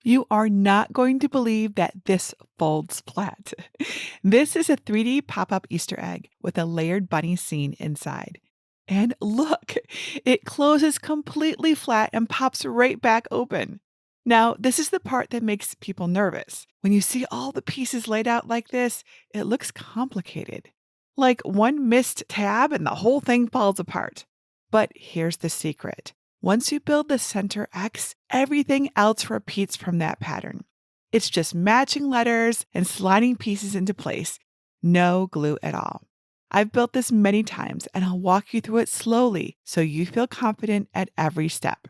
You are not going to believe that this folds flat. This is a 3D pop-up Easter egg with a layered bunny scene inside. And look, it closes completely flat and pops right back open. Now, this is the part that makes people nervous. When you see all the pieces laid out like this, it looks complicated. Like one missed tab and the whole thing falls apart. But here's the secret. Once you build the center X, everything else repeats from that pattern. It's just matching letters and sliding pieces into place. No glue at all. I've built this many times and I'll walk you through it slowly so you feel confident at every step.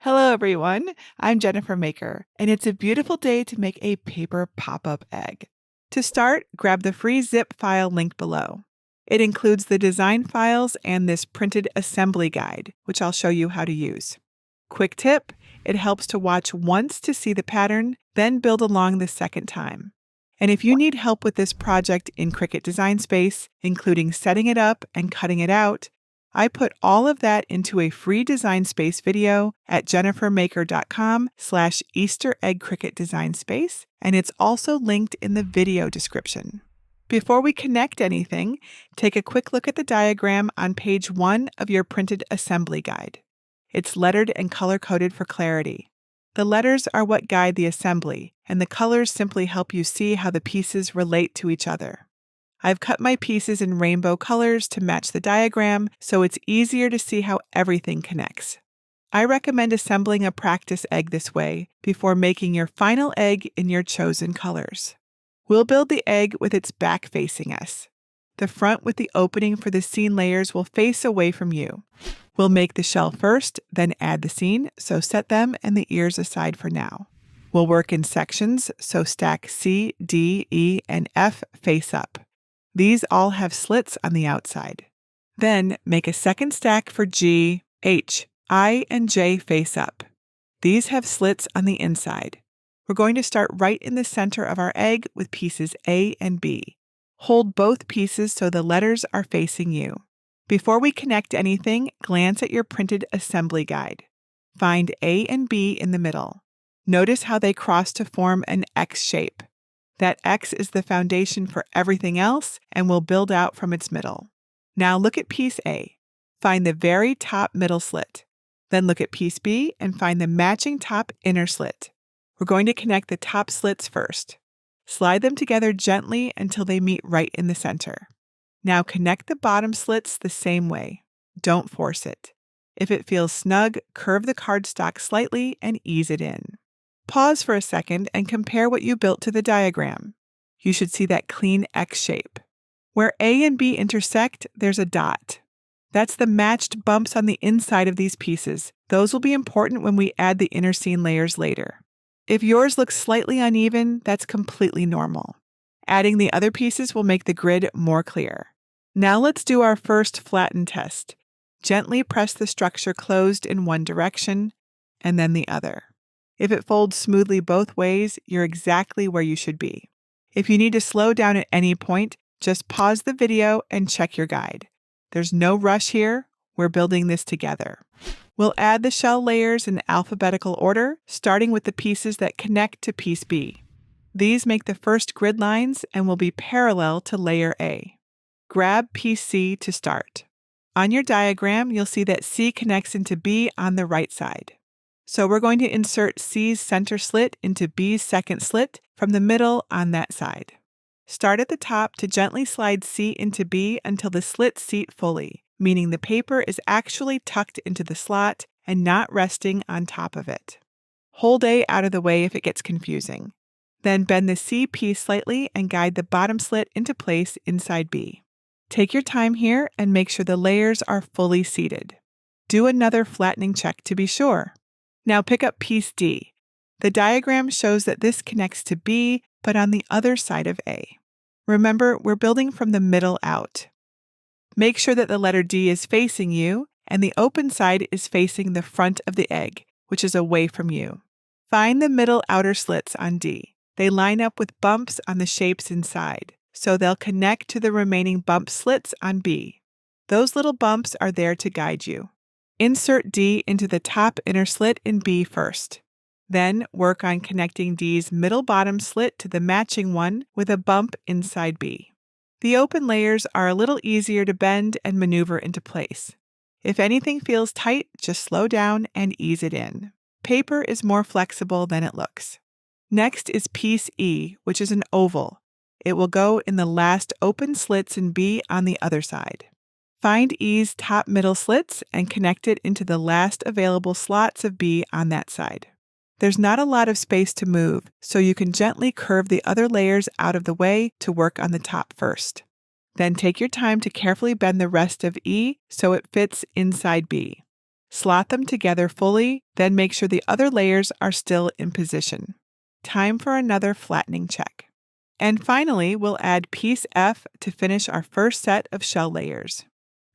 Hello everyone, I'm Jennifer Maker, and it's a beautiful day to make a paper pop-up egg. To start, grab the free zip file linked below. It includes the design files and this printed assembly guide, which I'll show you how to use. Quick tip, it helps to watch once to see the pattern, then build along the second time. And if you need help with this project in Cricut Design Space, including setting it up and cutting it out, I put all of that into a free Design Space video at jennifermaker.com/Easter Egg Cricut Design Space, and it's also linked in the video description. Before we connect anything, take a quick look at the diagram on page 1 of your printed assembly guide. It's lettered and color-coded for clarity. The letters are what guide the assembly, and the colors simply help you see how the pieces relate to each other. I've cut my pieces in rainbow colors to match the diagram, so it's easier to see how everything connects. I recommend assembling a practice egg this way before making your final egg in your chosen colors. We'll build the egg with its back facing us. The front with the opening for the scene layers will face away from you. We'll make the shell first, then add the scene, so set them and the ears aside for now. We'll work in sections, so stack C, D, E, and F face up. These all have slits on the outside. Then make a second stack for G, H, I, and J face up. These have slits on the inside. We're going to start right in the center of our egg with pieces A and B. Hold both pieces so the letters are facing you. Before we connect anything, glance at your printed assembly guide. Find A and B in the middle. Notice how they cross to form an X shape. That X is the foundation for everything else and will build out from its middle. Now look at piece A. Find the very top middle slit. Then look at piece B and find the matching top inner slit. We're going to connect the top slits first. Slide them together gently until they meet right in the center. Now connect the bottom slits the same way. Don't force it. If it feels snug, curve the cardstock slightly and ease it in. Pause for a second and compare what you built to the diagram. You should see that clean X shape. Where A and B intersect, there's a dot. That's the matched bumps on the inside of these pieces. Those will be important when we add the inner seam layers later. If yours looks slightly uneven, that's completely normal. Adding the other pieces will make the grid more clear. Now let's do our first flatten test. Gently press the structure closed in one direction and then the other. If it folds smoothly both ways, you're exactly where you should be. If you need to slow down at any point, just pause the video and check your guide. There's no rush here. We're building this together. We'll add the shell layers in alphabetical order, starting with the pieces that connect to piece B. These make the first grid lines and will be parallel to layer A. Grab piece C to start. On your diagram, you'll see that C connects into B on the right side. So we're going to insert C's center slit into B's second slit from the middle on that side. Start at the top to gently slide C into B until the slits seat fully, meaning the paper is actually tucked into the slot and not resting on top of it. Hold A out of the way if it gets confusing. Then bend the C piece slightly and guide the bottom slit into place inside B. Take your time here and make sure the layers are fully seated. Do another flattening check to be sure. Now pick up piece D. The diagram shows that this connects to B, but on the other side of A. Remember, we're building from the middle out. Make sure that the letter D is facing you and the open side is facing the front of the egg, which is away from you. Find the middle outer slits on D. They line up with bumps on the shapes inside, so they'll connect to the remaining bump slits on B. Those little bumps are there to guide you. Insert D into the top inner slit in B first. Then work on connecting D's middle bottom slit to the matching one with a bump inside B. The open layers are a little easier to bend and maneuver into place. If anything feels tight, just slow down and ease it in. Paper is more flexible than it looks. Next is piece E, which is an oval. It will go in the last open slits in B on the other side. Find E's top middle slits and connect it into the last available slots of B on that side. There's not a lot of space to move, so you can gently curve the other layers out of the way to work on the top first. Then take your time to carefully bend the rest of E so it fits inside B. Slot them together fully, then make sure the other layers are still in position. Time for another flattening check. And finally, we'll add piece F to finish our first set of shell layers.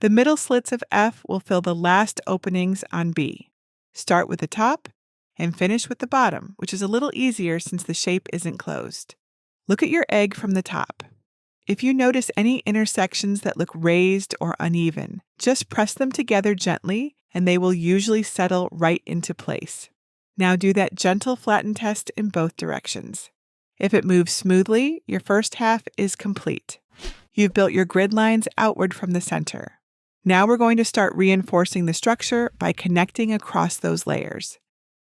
The middle slits of F will fill the last openings on B. Start with the top and finish with the bottom, which is a little easier since the shape isn't closed. Look at your egg from the top. If you notice any intersections that look raised or uneven, just press them together gently and they will usually settle right into place. Now do that gentle flatten test in both directions. If it moves smoothly, your first half is complete. You've built your grid lines outward from the center. Now we're going to start reinforcing the structure by connecting across those layers.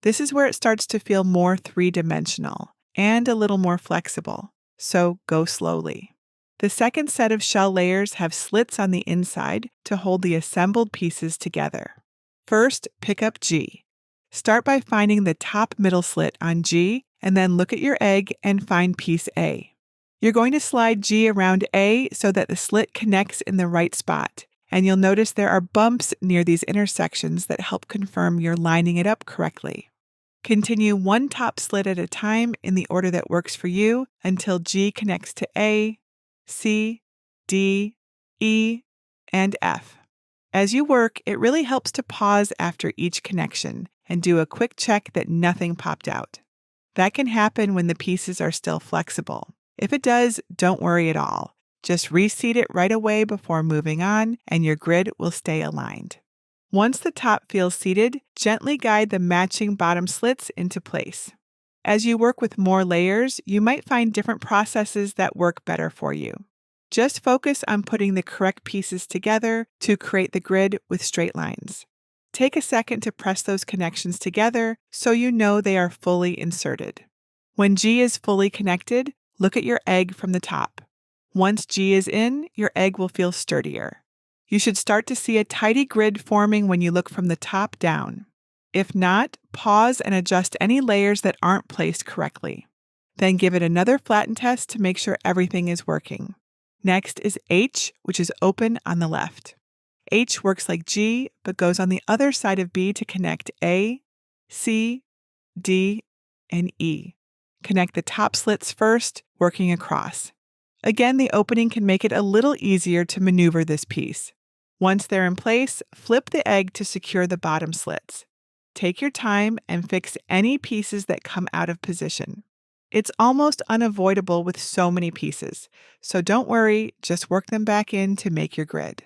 This is where it starts to feel more three-dimensional and a little more flexible, so go slowly. The second set of shell layers have slits on the inside to hold the assembled pieces together. First, pick up G. Start by finding the top middle slit on G and then look at your egg and find piece A. You're going to slide G around A so that the slit connects in the right spot, and you'll notice there are bumps near these intersections that help confirm you're lining it up correctly. Continue one top slit at a time in the order that works for you until G connects to A, C, D, E, and F. As you work, it really helps to pause after each connection and do a quick check that nothing popped out. That can happen when the pieces are still flexible. If it does, don't worry at all. Just reseat it right away before moving on, and your grid will stay aligned. Once the top feels seated, gently guide the matching bottom slits into place. As you work with more layers, you might find different processes that work better for you. Just focus on putting the correct pieces together to create the grid with straight lines. Take a second to press those connections together so you know they are fully inserted. When G is fully connected, look at your egg from the top. Once G is in, your egg will feel sturdier. You should start to see a tidy grid forming when you look from the top down. If not, pause and adjust any layers that aren't placed correctly. Then give it another flatten test to make sure everything is working. Next is H, which is open on the left. H works like G, but goes on the other side of B to connect A, C, D, and E. Connect the top slits first, working across. Again, the opening can make it a little easier to maneuver this piece. Once they're in place, flip the egg to secure the bottom slits. Take your time and fix any pieces that come out of position. It's almost unavoidable with so many pieces, so don't worry, just work them back in to make your grid.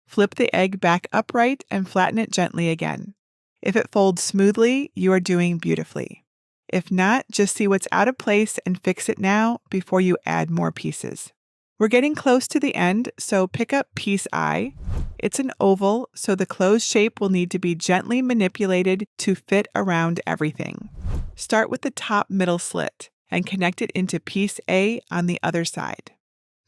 Flip the egg back upright and flatten it gently again. If it folds smoothly, you are doing beautifully. If not, just see what's out of place and fix it now before you add more pieces. We're getting close to the end, so pick up piece I. It's an oval, so the closed shape will need to be gently manipulated to fit around everything. Start with the top middle slit and connect it into piece A on the other side.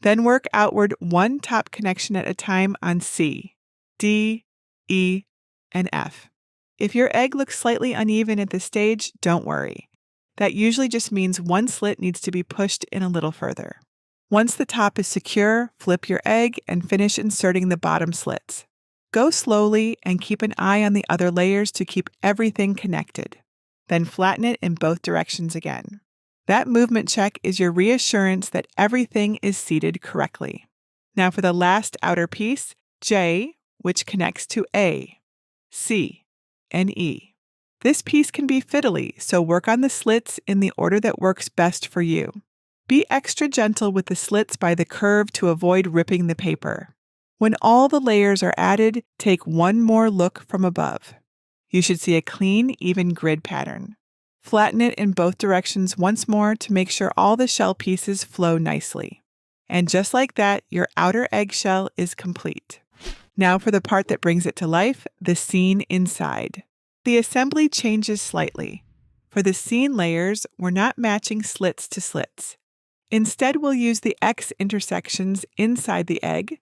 Then work outward one top connection at a time on C, D, E, and F. If your egg looks slightly uneven at this stage, don't worry. That usually just means one slit needs to be pushed in a little further. Once the top is secure, flip your egg and finish inserting the bottom slits. Go slowly and keep an eye on the other layers to keep everything connected. Then flatten it in both directions again. That movement check is your reassurance that everything is seated correctly. Now for the last outer piece, J, which connects to A, C, and E. This piece can be fiddly, so work on the slits in the order that works best for you. Be extra gentle with the slits by the curve to avoid ripping the paper. When all the layers are added, take one more look from above. You should see a clean, even grid pattern. Flatten it in both directions once more to make sure all the shell pieces flow nicely. And just like that, your outer eggshell is complete. Now for the part that brings it to life, the scene inside. The assembly changes slightly. For the scene layers, we're not matching slits to slits. Instead, we'll use the X intersections inside the egg,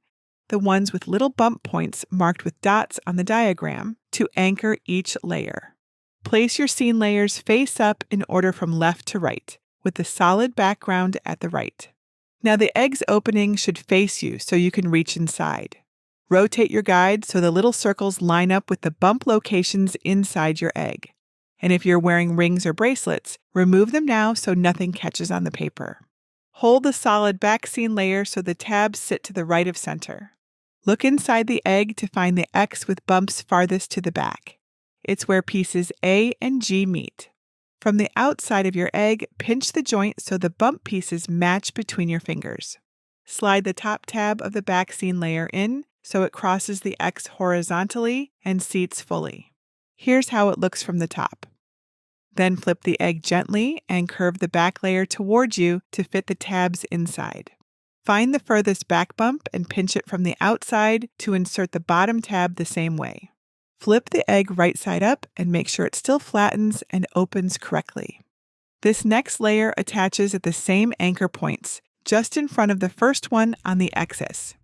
the ones with little bump points marked with dots on the diagram, to anchor each layer. Place your scene layers face up in order from left to right, with the solid background at the right. Now the egg's opening should face you so you can reach inside. Rotate your guide so the little circles line up with the bump locations inside your egg. And if you're wearing rings or bracelets, remove them now so nothing catches on the paper. Hold the solid back seam layer so the tabs sit to the right of center. Look inside the egg to find the X with bumps farthest to the back. It's where pieces A and G meet. From the outside of your egg, pinch the joint so the bump pieces match between your fingers. Slide the top tab of the back seam layer in so it crosses the X horizontally and seats fully. Here's how it looks from the top. Then flip the egg gently and curve the back layer towards you to fit the tabs inside. Find the furthest back bump and pinch it from the outside to insert the bottom tab the same way. Flip the egg right side up and make sure it still flattens and opens correctly. This next layer attaches at the same anchor points, just in front of the first one on the axis.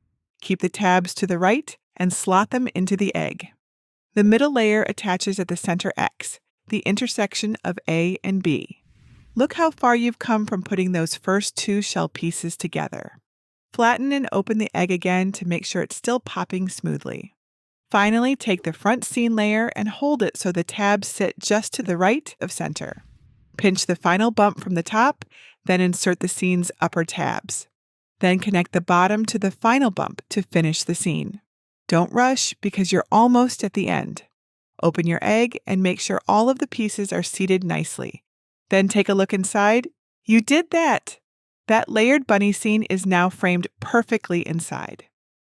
Keep the tabs to the right and slot them into the egg. The middle layer attaches at the center X, the intersection of A and B. Look how far you've come from putting those first two shell pieces together. Flatten and open the egg again to make sure it's still popping smoothly. Finally, take the front seam layer and hold it so the tabs sit just to the right of center. Pinch the final bump from the top, then insert the seam's upper tabs. Then connect the bottom to the final bump to finish the seam. Don't rush because you're almost at the end. Open your egg and make sure all of the pieces are seated nicely. Then take a look inside. You did that! That layered bunny scene is now framed perfectly inside.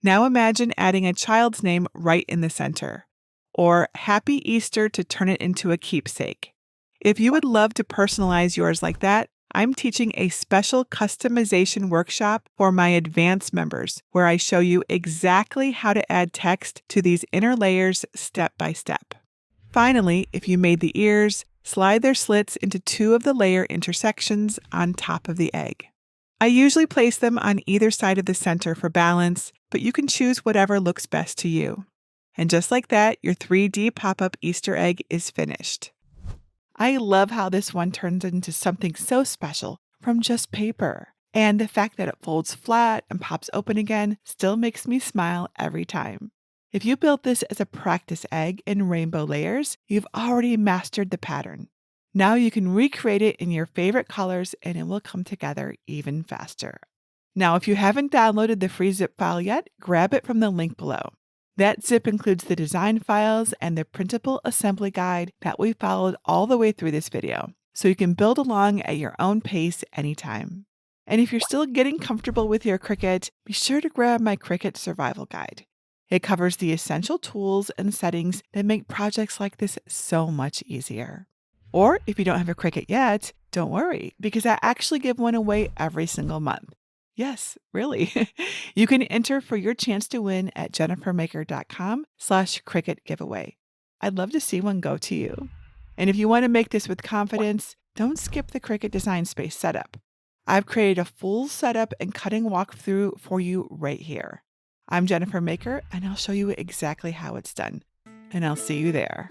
Now imagine adding a child's name right in the center, or Happy Easter to turn it into a keepsake. If you would love to personalize yours like that, I'm teaching a special customization workshop for my advanced members where I show you exactly how to add text to these inner layers step by step. Finally, if you made the ears, slide their slits into two of the layer intersections on top of the egg. I usually place them on either side of the center for balance, but you can choose whatever looks best to you. And just like that, your 3D pop-up Easter egg is finished. I love how this one turns into something so special from just paper. And the fact that it folds flat and pops open again still makes me smile every time. If you built this as a practice egg in rainbow layers, you've already mastered the pattern. Now you can recreate it in your favorite colors and it will come together even faster. Now, if you haven't downloaded the free zip file yet, grab it from the link below. That zip includes the design files and the printable assembly guide that we followed all the way through this video, so you can build along at your own pace anytime. And if you're still getting comfortable with your Cricut, be sure to grab my Cricut Survival Guide. It covers the essential tools and settings that make projects like this so much easier. Or if you don't have a Cricut yet, don't worry, because I actually give one away every single month. Yes, really. You can enter for your chance to win at jennifermaker.com/Cricut giveaway. I'd love to see one go to you. And if you want to make this with confidence, don't skip the Cricut Design Space setup. I've created a full setup and cutting walkthrough for you right here. I'm Jennifer Maker, and I'll show you exactly how it's done. And I'll see you there.